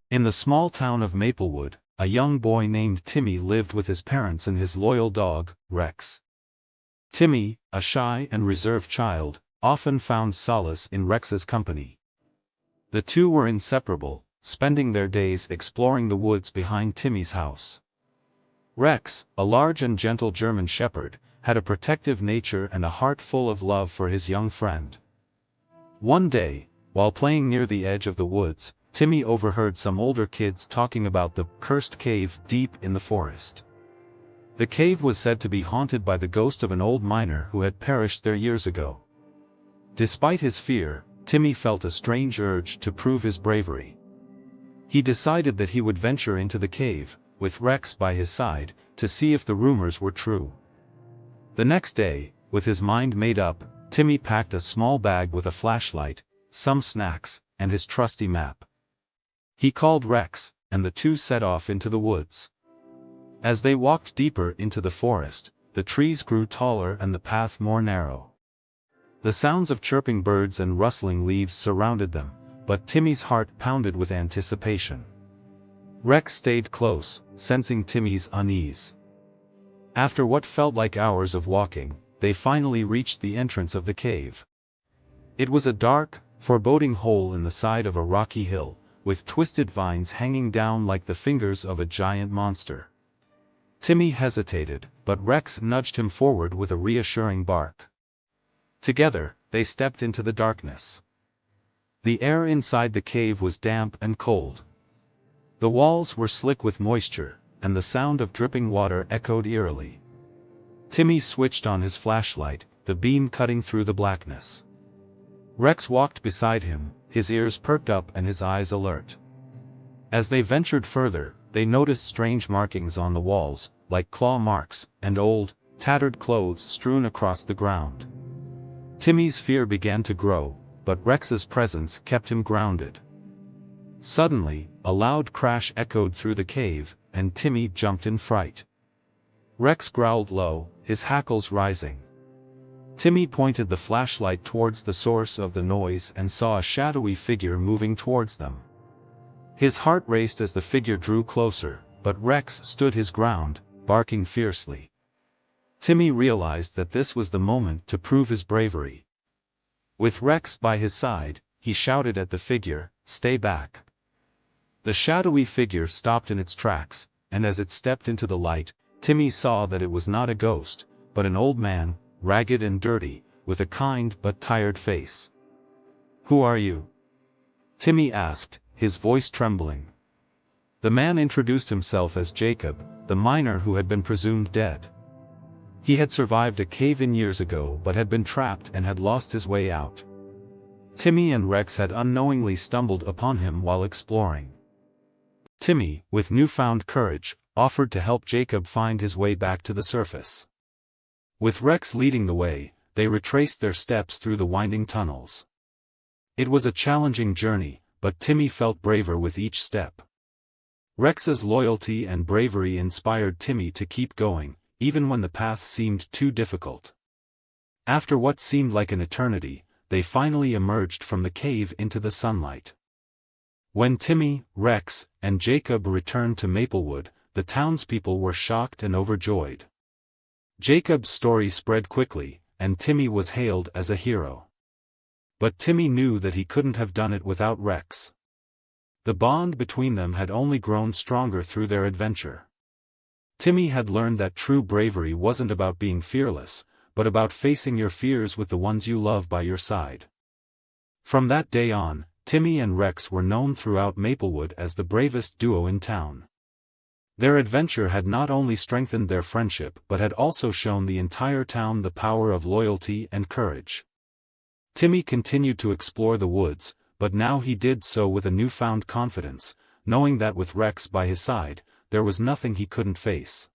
In the small town of Maplewood, a young boy named Timmy lived with his parents and his loyal dog, Rex. Timmy, a shy and reserved child, often found solace in Rex's company. The two were inseparable, spending their days exploring the woods behind Timmy's house. Rex, a large and gentle German shepherd, had a protective nature and a heart full of love for his young friend. One day, while playing near the edge of the woods, Timmy overheard some older kids talking about the cursed cave deep in the forest. The cave was said to be haunted by the ghost of an old miner who had perished there years ago. Despite his fear, Timmy felt a strange urge to prove his bravery. He decided that he would venture into the cave, with Rex by his side, to see if the rumors were true. The next day, with his mind made up, Timmy packed a small bag with a flashlight, some snacks, and his trusty map. He called Rex, and the two set off into the woods. As they walked deeper into the forest, the trees grew taller and the path more narrow. The sounds of chirping birds and rustling leaves surrounded them, but Timmy's heart pounded with anticipation. Rex stayed close, sensing Timmy's unease. After what felt like hours of walking, they finally reached the entrance of the cave. It was a dark, foreboding hole in the side of a rocky hill, with twisted vines hanging down like the fingers of a giant monster. Timmy hesitated, but Rex nudged him forward with a reassuring bark. Together, they stepped into the darkness. The air inside the cave was damp and cold. The walls were slick with moisture, and the sound of dripping water echoed eerily. Timmy switched on his flashlight, the beam cutting through the blackness. Rex walked beside him, his ears perked up and his eyes alert. As they ventured further, they noticed strange markings on the walls, like claw marks, and old, tattered clothes strewn across the ground. Timmy's fear began to grow, but Rex's presence kept him grounded. Suddenly, a loud crash echoed through the cave, and Timmy jumped in fright. Rex growled low, his hackles rising. Timmy pointed the flashlight towards the source of the noise and saw a shadowy figure moving towards them. His heart raced as the figure drew closer, but Rex stood his ground, barking fiercely. Timmy realized that this was the moment to prove his bravery. With Rex by his side, he shouted at the figure, "Stay back." The shadowy figure stopped in its tracks, and as it stepped into the light, Timmy saw that it was not a ghost, but an old man, ragged and dirty, with a kind but tired face. "Who are you?" Timmy asked, his voice trembling. The man introduced himself as Jacob, the miner who had been presumed dead. He had survived a cave-in years ago but had been trapped and had lost his way out. Timmy and Rex had unknowingly stumbled upon him while exploring. Timmy, with newfound courage, offered to help Jacob find his way back to the surface. With Rex leading the way, they retraced their steps through the winding tunnels. It was a challenging journey, but Timmy felt braver with each step. Rex's loyalty and bravery inspired Timmy to keep going, even when the path seemed too difficult. After what seemed like an eternity, they finally emerged from the cave into the sunlight. When Timmy, Rex, and Jacob returned to Maplewood, the townspeople were shocked and overjoyed. Jacob's story spread quickly, and Timmy was hailed as a hero. But Timmy knew that he couldn't have done it without Rex. The bond between them had only grown stronger through their adventure. Timmy had learned that true bravery wasn't about being fearless, but about facing your fears with the ones you love by your side. From that day on, Timmy and Rex were known throughout Maplewood as the bravest duo in town. Their adventure had not only strengthened their friendship but had also shown the entire town the power of loyalty and courage. Timmy continued to explore the woods, but now he did so with a newfound confidence, knowing that with Rex by his side, there was nothing he couldn't face.